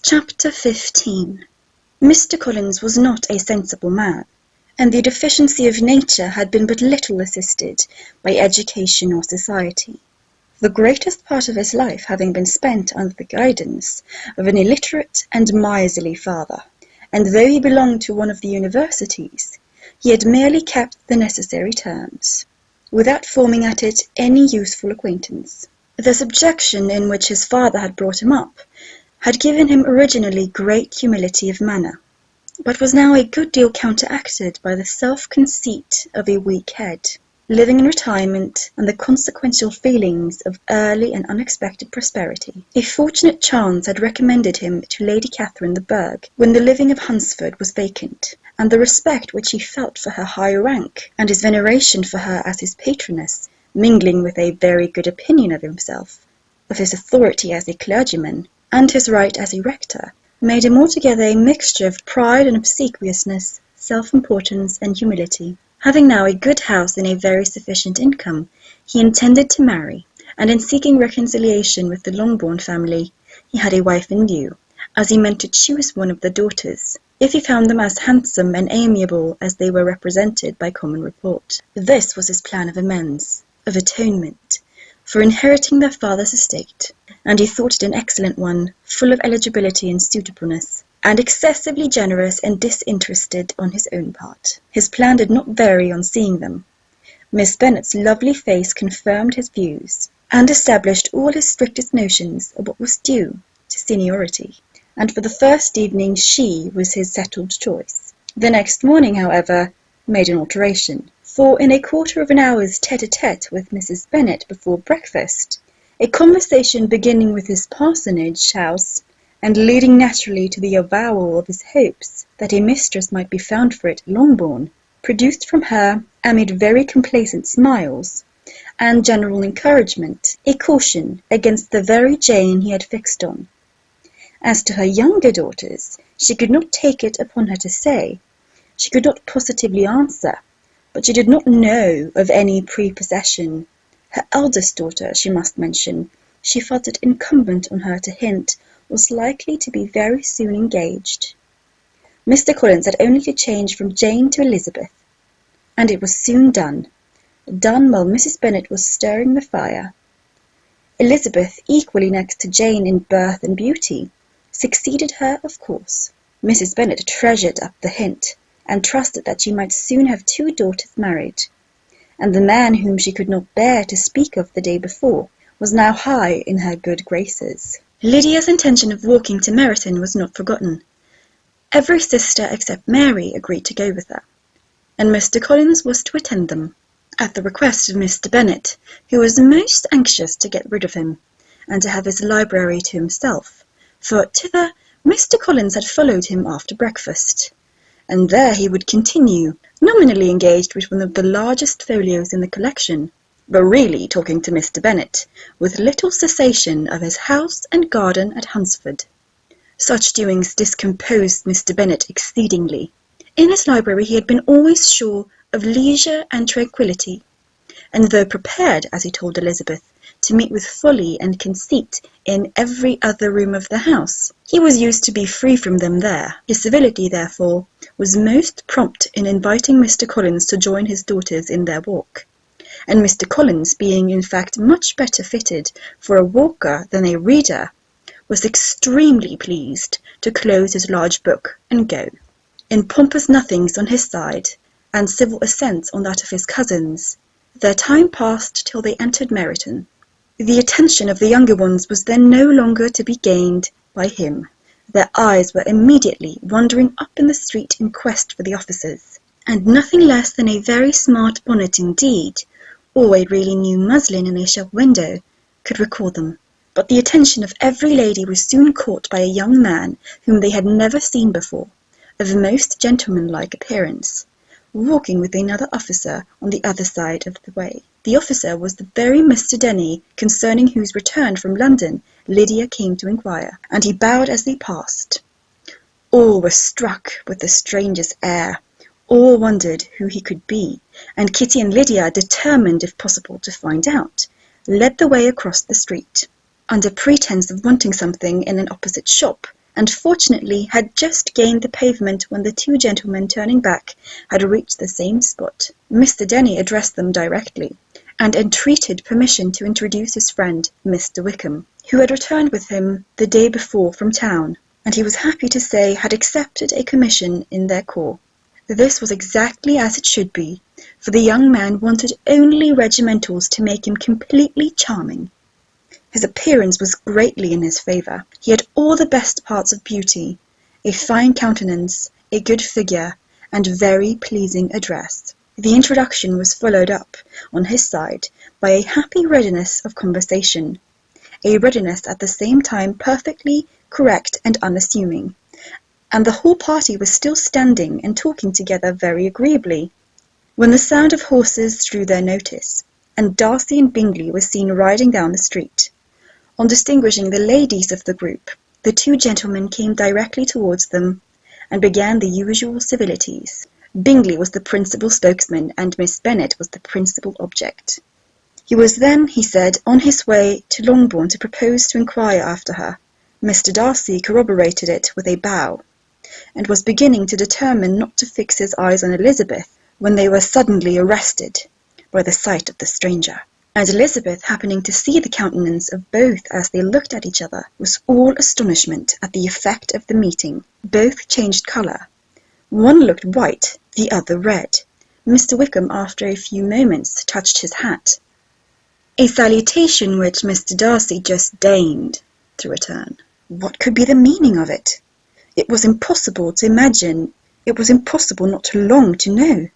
Chapter 15. Mr. Collins was not a sensible man, and the deficiency of nature had been but little assisted by education or society, the greatest part of his life having been spent under the guidance of an illiterate and miserly father, and though he belonged to one of the universities, he had merely kept the necessary terms, without forming at it any useful acquaintance. The subjection in which his father had brought him up had given him originally great humility of manner, but was now a good deal counteracted by the self-conceit of a weak head, living in retirement and the consequential feelings of early and unexpected prosperity. A fortunate chance had recommended him to Lady Catherine de Bourgh when the living of Hunsford was vacant, and the respect which he felt for her high rank, and his veneration for her as his patroness, mingling with a very good opinion of himself, of his authority as a clergyman, and his right as a rector, made him altogether a mixture of pride and obsequiousness, self-importance and humility. Having now a good house and a very sufficient income, he intended to marry, and in seeking reconciliation with the Longbourn family, he had a wife in view, as he meant to choose one of the daughters, if he found them as handsome and amiable as they were represented by common report. This was his plan of amends, of atonement, for inheriting their father's estate, and he thought it an excellent one, full of eligibility and suitableness, and excessively generous and disinterested on his own part. His plan did not vary on seeing them. Miss Bennet's lovely face confirmed his views, and established all his strictest notions of what was due to seniority, and for the first evening she was his settled choice. The next morning, however, made an alteration, for in a quarter of an hour's tete-a-tete with Mrs. Bennet before breakfast, a conversation beginning with his parsonage house, and leading naturally to the avowal of his hopes that a mistress might be found for it at Longbourn, produced from her, amid very complacent smiles, and general encouragement, a caution against the very Jane he had fixed on. As to her younger daughters, she could not take it upon her to say, she could not positively answer, but she did not know of any prepossession. Her eldest daughter, she must mention, she felt it incumbent on her to hint, was likely to be very soon engaged. Mr. Collins had only to change from Jane to Elizabeth, and it was soon done while Mrs. Bennet was stirring the fire. Elizabeth, equally next to Jane in birth and beauty, succeeded her, of course. Mrs. Bennet treasured up the hint, and trusted that she might soon have 2 daughters married, and the man whom she could not bear to speak of the day before was now high in her good graces. Lydia's intention of walking to Meryton was not forgotten. Every sister except Mary agreed to go with her, and Mr. Collins was to attend them, at the request of Mr. Bennet, who was most anxious to get rid of him, and to have his library to himself, for thither Mr. Collins had followed him after breakfast, and there he would continue, nominally engaged with one of the largest folios in the collection, but really talking to Mr. Bennet, with little cessation of his house and garden at Hunsford. Such doings discomposed Mr. Bennet exceedingly. In his library he had been always sure of leisure and tranquillity, and though prepared, as he told Elizabeth, to meet with folly and conceit in every other room of the house, he was used to be free from them there. His civility, therefore, was most prompt in inviting Mr. Collins to join his daughters in their walk, and Mr. Collins, being in fact much better fitted for a walker than a reader, was extremely pleased to close his large book and go. In pompous nothings on his side, and civil assents on that of his cousins, their time passed till they entered Meryton. The attention of the younger ones was then no longer to be gained by him. Their eyes were immediately wandering up in the street in quest for the officers, and nothing less than a very smart bonnet indeed, or a really new muslin in a shop window, could recall them. But the attention of every lady was soon caught by a young man whom they had never seen before, of most gentlemanlike appearance, walking with another officer on the other side of the way. The officer was the very Mr. Denny concerning whose return from London Lydia came to inquire, and he bowed as they passed. All were struck with the stranger's air, all wondered who he could be, and Kitty and Lydia, determined if possible to find out, led the way across the street. Under pretence of wanting something in an opposite shop, and fortunately had just gained the pavement when the two gentlemen, turning back, had reached the same spot. Mr. Denny addressed them directly, and entreated permission to introduce his friend, Mr. Wickham, who had returned with him the day before from town, and he was happy to say had accepted a commission in their corps. This was exactly as it should be, for the young man wanted only regimentals to make him completely charming. His appearance was greatly in his favour. He had all the best parts of beauty, a fine countenance, a good figure, and very pleasing address. The introduction was followed up, on his side, by a happy readiness of conversation, a readiness at the same time perfectly correct and unassuming, and the whole party was still standing and talking together very agreeably, when the sound of horses drew their notice, and Darcy and Bingley were seen riding down the street. On distinguishing the ladies of the group, the two gentlemen came directly towards them, and began the usual civilities. Bingley was the principal spokesman, and Miss Bennet was the principal object. He was then, he said, on his way to Longbourn to propose to inquire after her. Mr. Darcy corroborated it with a bow, and was beginning to determine not to fix his eyes on Elizabeth, when they were suddenly arrested by the sight of the stranger. And Elizabeth, happening to see the countenance of both as they looked at each other, was all astonishment at the effect of the meeting. Both changed colour. One looked white, the other red. Mr. Wickham, after a few moments, touched his hat, a salutation which Mr. Darcy just deigned to return. What could be the meaning of it? It was impossible to imagine. It was impossible not to long to know.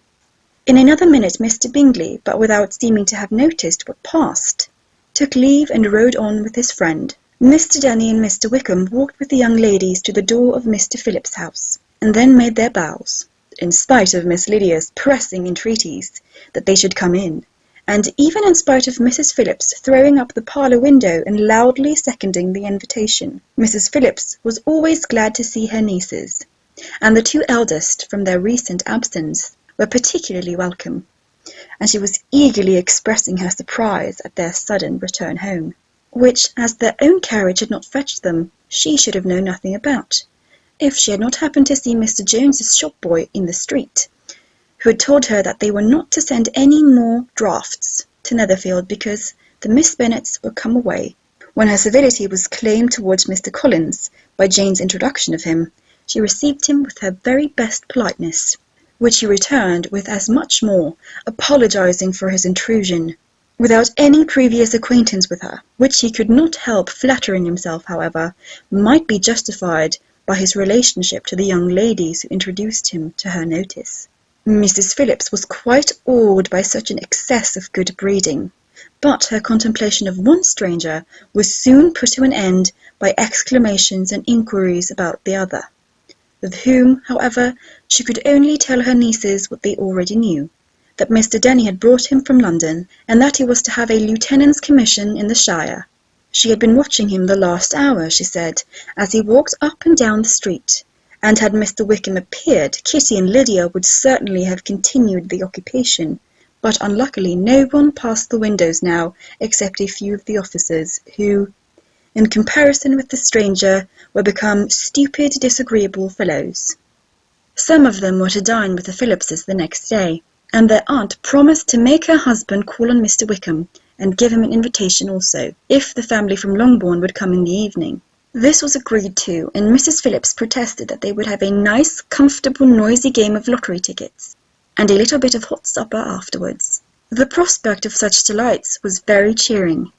In another minute Mr. Bingley, but without seeming to have noticed what passed, took leave and rode on with his friend. Mr. Denny and Mr. Wickham walked with the young ladies to the door of Mr. Phillips's house, and then made their bows, in spite of Miss Lydia's pressing entreaties that they should come in, and even in spite of Mrs. Phillips throwing up the parlour window and loudly seconding the invitation. Mrs. Phillips was always glad to see her nieces, and the two eldest, from their recent absence, were particularly welcome, and she was eagerly expressing her surprise at their sudden return home, which, as their own carriage had not fetched them, she should have known nothing about, if she had not happened to see Mr. Jones's shop-boy in the street, who had told her that they were not to send any more drafts to Netherfield because the Miss Bennets were come away. When her civility was claimed towards Mr. Collins by Jane's introduction of him, she received him with her very best politeness, which he returned with as much more, apologizing for his intrusion, without any previous acquaintance with her, which he could not help flattering himself, however, might be justified by his relationship to the young ladies who introduced him to her notice. Mrs. Phillips was quite awed by such an excess of good breeding, but her contemplation of one stranger was soon put to an end by exclamations and inquiries about the other, of whom, however, she could only tell her nieces what they already knew, that Mr. Denny had brought him from London, and that he was to have a lieutenant's commission in the shire. She had been watching him the last hour, she said, as he walked up and down the street, and had Mr. Wickham appeared, Kitty and Lydia would certainly have continued the occupation, but unluckily no one passed the windows now except a few of the officers, who, in comparison with the stranger, were become stupid, disagreeable fellows. Some of them were to dine with the Phillipses the next day, and their aunt promised to make her husband call on Mr. Wickham, and give him an invitation also, if the family from Longbourn would come in the evening. This was agreed to, and Mrs. Phillips protested that they would have a nice, comfortable, noisy game of lottery tickets, and a little bit of hot supper afterwards. The prospect of such delights was very cheering,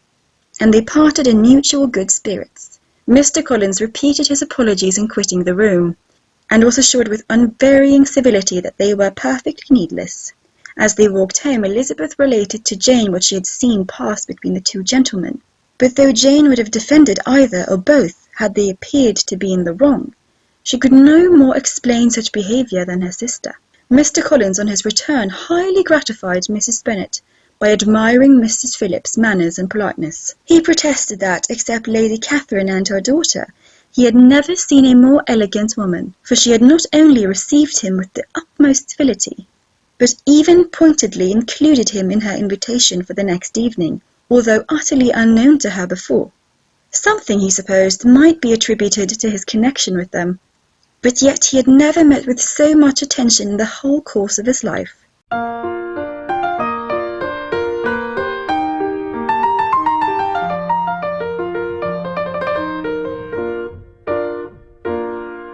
and they parted in mutual good spirits. Mr. Collins repeated his apologies in quitting the room, and was assured with unvarying civility that they were perfectly needless. As they walked home, Elizabeth related to Jane what she had seen pass between the two gentlemen, but though Jane would have defended either or both had they appeared to be in the wrong, she could no more explain such behaviour than her sister. Mr. Collins, on his return, highly gratified Mrs. Bennet by admiring Mrs. Phillips' manners and politeness. He protested that, except Lady Catherine and her daughter, he had never seen a more elegant woman, for she had not only received him with the utmost civility, but even pointedly included him in her invitation for the next evening, although utterly unknown to her before. Something, he supposed, might be attributed to his connection with them, but yet he had never met with so much attention in the whole course of his life.